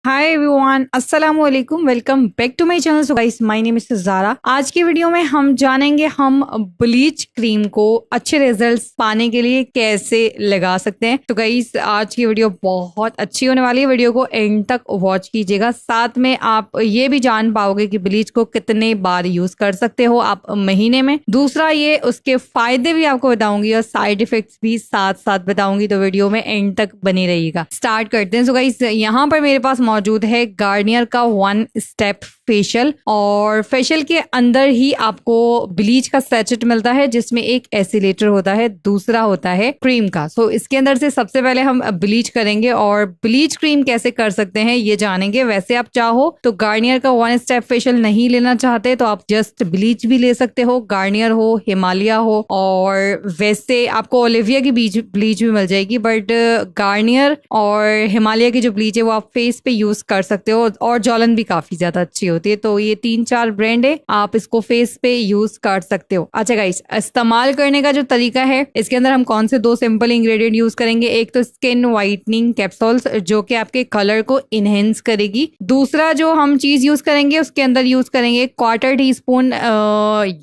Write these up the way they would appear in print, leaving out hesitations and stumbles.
हाय everyone, अस्सलाम वालेकुम, welcome back to my channel. So guys, my name is Zara. आज की वीडियो में हम जानेंगे हम ब्लीच क्रीम को अच्छे रिजल्ट्स पाने के लिए कैसे लगा सकते हैं। तो गाइस, आज की वीडियो बहुत अच्छी होने वाली है, वीडियो को एंड तक वॉच कीजिएगा। साथ में आप ये भी जान पाओगे कि ब्लीच को कितने बार यूज कर सकते हो आप महीने में। दूसरा, ये उसके फायदे भी आपको बताऊंगी और साइड इफेक्ट्स भी साथ साथ बताऊंगी, तो वीडियो में एंड तक बनी रहिएगा। स्टार्ट करते हैं। सो गाइस, यहाँ पर मेरे पास मौजूद है गार्नियर का 1 स्टेप फेशियल, और फेशियल के अंदर ही आपको ब्लीच का सैचेट मिलता है जिसमें एक एसिलेटर होता है, दूसरा होता है क्रीम का। सो इसके अंदर से सबसे पहले हम ब्लीच करेंगे और ब्लीच क्रीम कैसे कर सकते हैं ये जानेंगे। वैसे आप चाहो तो गार्नियर का 1 स्टेप फेशियल नहीं लेना चाहते तो आप जस्ट ब्लीच भी ले सकते हो, गार्नियर हो, हिमालय हो, और वैसे आपको ओलिविया की ब्लीच भी मिल जाएगी। बट गार्नियर और हिमालय की जो ब्लीच है वो आप फेस पे यूज कर सकते हो, और जॉलन भी काफी ज्यादा अच्छी होती है। तो ये 3-4 ब्रांड है, आप इसको फेस पे यूज कर सकते हो। अच्छा गाइस, इस्तेमाल करने का जो तरीका है, इसके अंदर हम कौन से 2 सिंपल इंग्रेडिएंट यूज करेंगे। एक तो स्किन वाइटनिंग कैप्सूल्स जो कि आपके कलर को इनहेंस करेगी। दूसरा जो हम चीज यूज करेंगे उसके अंदर यूज करेंगे 1/4 टीस्पून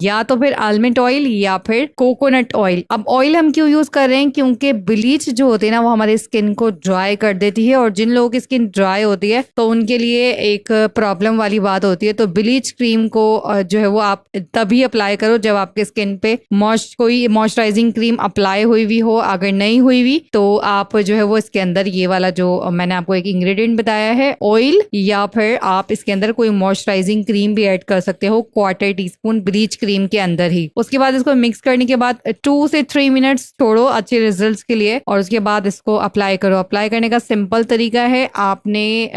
या तो फिर आलमंड ऑयल या फिर कोकोनट ऑयल। अब ऑयल हम क्यों यूज कर रहे हैं, क्योंकि ब्लीच जो होती है ना वो हमारे स्किन को ड्राई कर देती है, और जिन लोगों की स्किन ड्राई होती है तो उनके लिए एक प्रॉब्लम वाली बात होती है। तो ब्लीच क्रीम को जो है वो आप तभी अप्लाई करो जब आपके स्किन पे कोई मॉइस्चराइजिंग क्रीम अप्लाई हुई भी हो। अगर नहीं हुई भी तो आप जो है वो इसके अंदर ये वाला जो मैंने आपको एक इंग्रेडिएंट बताया है ऑयल, या फिर आप इसके अंदर कोई मॉइस्चराइजिंग क्रीम भी ऐड कर सकते हो 1/4 टीस्पून ब्लीच क्रीम के अंदर ही। उसके बाद इसको मिक्स करने के बाद 2 से 3 मिनट्स छोड़ो अच्छे रिजल्ट्स के लिए, और उसके बाद इसको अप्लाई करो। अप्लाई करने का सिंपल तरीका है, आपने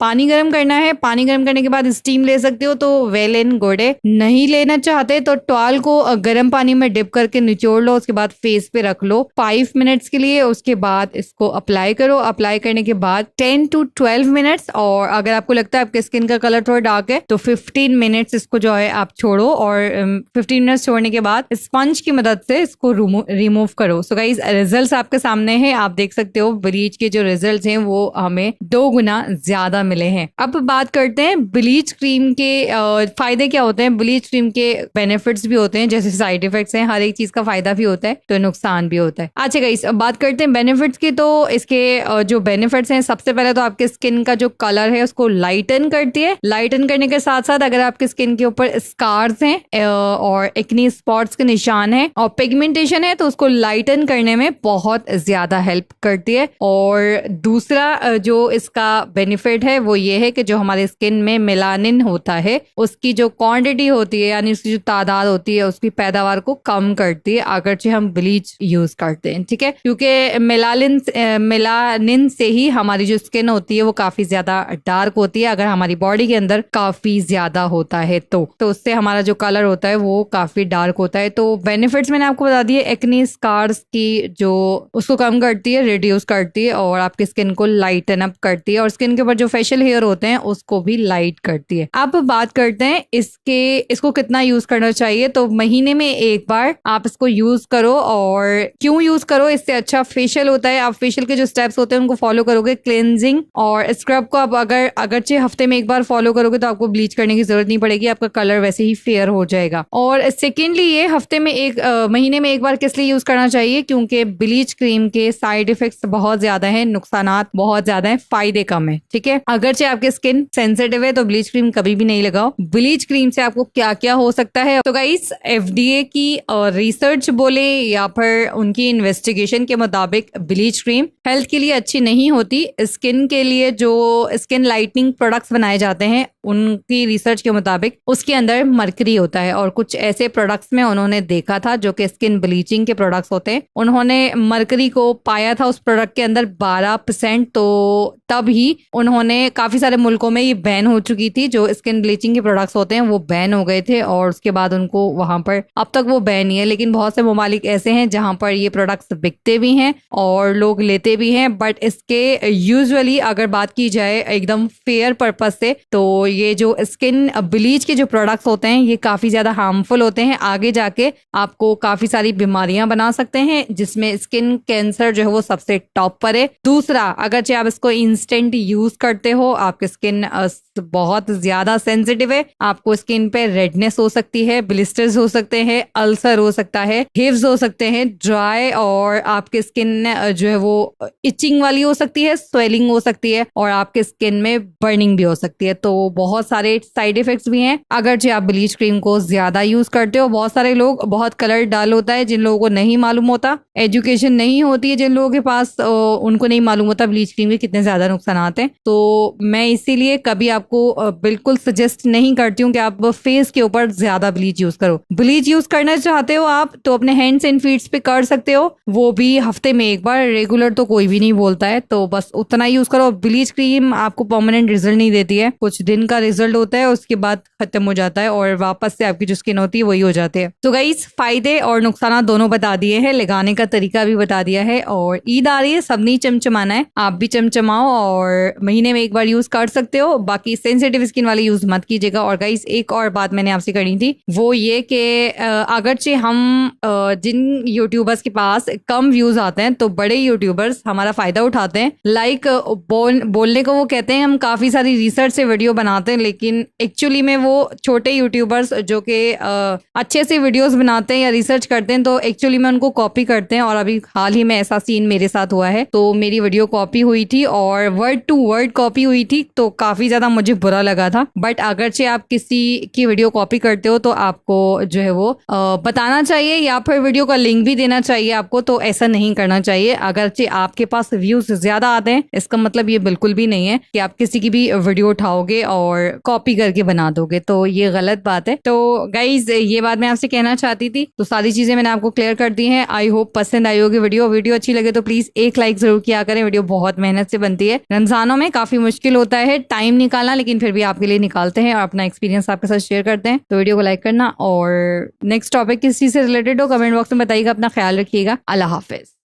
पानी गर्म करना है। पानी गर्म करने के बाद स्टीम ले सकते हो तो वेल एंड गुड है। नहीं लेना चाहते तो टॉवल को गर्म पानी में डिप करके निचोड़ लो, उसके बाद फेस पे रख लो 5 मिनट्स के लिए। उसके बाद इसको अप्लाई करो। अप्लाई करने के बाद 10 to 12 मिनट्स, और अगर आपको लगता है आपके स्किन का कलर थोड़ा डार्क है तो 15 मिनट्स इसको जो है आप छोड़ो, और 15 मिनट्स छोड़ने के बाद स्पंज की मदद से इसको रिमूव करो। सो गाइस, रिजल्ट्स आपके सामने है, आप देख सकते हो ब्लीच के जो रिजल्ट्स हैं वो हमें 2 गुना ज्यादा मिले हैं। अब बात करते हैं ब्लीच क्रीम के फायदे क्या होते हैं। ब्लीच क्रीम के बेनिफिट्स भी होते हैं, जैसे साइड इफेक्ट्स हैं। हर एक चीज का फायदा भी होता है तो नुकसान भी होता है। अच्छा गाइस, अब बात करते हैं बेनिफिट्स की। तो इसके जो बेनिफिट्स हैं, सबसे पहले तो आपके स्किन का जो कलर है उसको लाइटन करती है। लाइटन करने के साथ साथ अगर आपके स्किन के ऊपर स्कार्स हैं और एक्ने स्पॉट्स के निशान है और पिगमेंटेशन है तो उसको लाइटन करने में बहुत ज्यादा हेल्प करती है। और दूसरा जो इसका बेनिफिट है वो ये है कि जो हमारे स्किन में मेलानिन होता है उसकी जो क्वांटिटी होती है, यानी उसकी जो तादाद होती है, उसकी पैदावार को कम करती है अगरचे हम ब्लीच यूज करते हैं। ठीक है, क्योंकि मेलानिन से ही हमारी जो स्किन होती है वो काफी ज्यादा डार्क होती है, अगर हमारी बॉडी के अंदर काफी ज्यादा होता है तो उससे हमारा जो कलर होता है वो काफी डार्क होता है। तो बेनिफिट्स मैंने आपको बता दिए। एक्ने स्कार्स की जो उसको कम करती है, रिड्यूस करती है, और आपकी स्किन को लाइटन अप करती है, और स्किन के ऊपर जो फेशियल हेयर होते हैं उसको भी लाइट करती है। अब बात करते हैं इसको कितना यूज करना चाहिए। तो महीने में एक बार आप इसको यूज करो। और क्यों यूज करो, इससे अच्छा फेशियल होता है। आप फेशियल के जो स्टेप्स होते हैं उनको फॉलो करोगे, क्लेंजिंग और स्क्रब को आप अगरचे हफ्ते में एक बार फॉलो करोगे तो आपको ब्लीच करने की जरूरत नहीं पड़ेगी, आपका कलर वैसे ही फेयर हो जाएगा। और सेकेंडली, ये महीने में एक बार किस लिए यूज करना चाहिए, क्योंकि ब्लीच क्रीम के साइड इफेक्ट्स बहुत ज्यादा है, नुकसानात बहुत ज्यादा है, फायदे कम है। ठीक है, अगरचे आपके स्किन सेंसिटिव है तो ब्लीच क्रीम कभी भी नहीं लगाओ। ब्लीच क्रीम से आपको क्या क्या हो सकता है। तो गाइस, FDA की रिसर्च बोले या फिर उनकी इन्वेस्टिगेशन के मुताबिक ब्लीच क्रीम हेल्थ के लिए अच्छी नहीं होती। स्किन के लिए जो स्किन लाइटनिंग प्रोडक्ट्स बनाए जाते हैं उनकी रिसर्च के मुताबिक उसके अंदर मरकरी होता है, और कुछ ऐसे प्रोडक्ट्स में उन्होंने देखा था जो कि स्किन ब्लीचिंग के प्रोडक्ट्स होते हैं, उन्होंने मरकरी को पाया था उस प्रोडक्ट के अंदर 12%। तो तब ही उन्होंने काफी सारे मुल्कों में ये बैन हो चुकी थी जो स्किन ब्लीचिंग के प्रोडक्ट्स होते हैं वो बैन हो गए थे और उसके बाद उनको वहां पर, अब तक वो बैन ही है, लेकिन बहुत से ममालिक ऐसे हैं जहां पर ये प्रोडक्ट्स बिकते भी हैं और लोग लेते भी हैं। बट इसके यूजुअली अगर बात की जाए एकदम फेयर पर्पस से, तो ये जो स्किन ब्लीच के जो प्रोडक्ट्स होते हैं ये काफी ज्यादा हार्मफुल होते हैं, आगे जाके आपको काफी सारी बीमारियां बना सकते हैं, जिसमें स्किन कैंसर जो है वो सबसे टॉप पर है। दूसरा, अगर चाहे आप इसको इंस्टेंट यूज करते हो, आपकी स्किन बहुत ज्यादा सेंसिटिव है, आपको स्किन पे रेडनेस हो सकती है, ब्लिस्टर्स हो सकते हैं, अल्सर हो सकता है, हिव्स हो सकते हैं ड्राई, और आपकी स्किन जो है वो इचिंग वाली हो सकती है, स्वेलिंग हो सकती है, और आपके स्किन में बर्निंग भी हो सकती है। तो बहुत सारे साइड इफेक्ट्स भी हैं अगर जो आप ब्लीच क्रीम को ज्यादा यूज करते हो। बहुत सारे लोग, बहुत कलर डल होता है, जिन लोगों को नहीं मालूम होता, एजुकेशन नहीं होती है जिन लोगों के पास, उनको नहीं मालूम होता ब्लीच क्रीम के कितने ज्यादा नुकसान हैं। तो मैं इसीलिए कभी आपको बिल्कुल सजेस्ट नहीं करती हूँ कि आप फेस के ऊपर ज्यादा ब्लीच यूज करो। ब्लीच यूज करना चाहते हो आप तो अपने हैंड्स एंड फीट्स पे कर सकते हो, वो भी हफ्ते में एक बार, रेगुलर तो कोई भी नहीं बोलता है, तो बस उतना यूज करो। ब्लीच क्रीम आपको परमानेंट रिजल्ट नहीं देती है, कुछ दिन का रिजल्ट होता है, उसके बाद खत्म हो जाता है और वापस से आपकी जो स्किन होती है वही हो जाती है। तो गाइस, फायदे और नुकसान दोनों बता दिए हैं, लगाने का तरीका भी बता दिया है, और ईद आ रही है, सबने चमचमाना है, आप भी चमचमाओ और महीने में एक बार यूज कर सकते हो। बाकी सेंसिटिव स्किन वाले यूज मत कीजिएगा। और गाइस, एक और बात मैंने आपसे करनी थी, वो ये कि अगरचे हम जिन यूट्यूबर्स के पास कम व्यूज आते हैं, तो बड़े यूट्यूबर्स हमारा फायदा उठाते हैं। लाइक बोलने को वो कहते हैं हम काफी सारी रिसर्च से वीडियो बनाते हैं, लेकिन एक्चुअली में वो छोटे यूट्यूबर्स जो कि अच्छे से वीडियोस बनाते हैं या रिसर्च करते हैं, तो एक्चुअली में उनको कॉपी करते हैं। और अभी हाल ही में ऐसा सीन मेरे साथ हुआ है, तो मेरी वीडियो कॉपी हुई थी और वर्ड टू वर्ड कॉपी हुई थी, तो काफी ज्यादा मुझे बुरा लगा था। बट अगरचे आप किसी की वीडियो कॉपी करते हो तो आपको जो है वो बताना चाहिए, या फिर वीडियो का लिंक भी देना चाहिए आपको। तो ऐसा नहीं करना चाहिए। अगरचे आपके पास व्यूज ज्यादा आते हैं, इसका मतलब ये बिल्कुल भी नहीं है कि आप किसी की भी वीडियो उठाओगे और कॉपी करके बना दोगे, तो ये गलत बात है। तो गाइज, ये बात मैं आपसे कहना चाहती थी, तो सारी चीजें मैंने आपको क्लियर कर दी हैं। आई होप पसंद आई होगी वीडियो अच्छी लगे तो प्लीज एक लाइक जरूर किया करें। वीडियो बहुत मेहनत से बनती है, रमजानों में काफी मुश्किल होता है टाइम निकालना, लेकिन फिर भी आपके लिए निकालते हैं और अपना एक्सपीरियंस आपके साथ शेयर करते हैं। तो वीडियो को लाइक करना, और नेक्स्ट टॉपिक किस चीज से रिलेटेड हो कमेंट बॉक्स में बताइएगा। अपना ख्याल रखिएगा। अल्लाह हाफिज।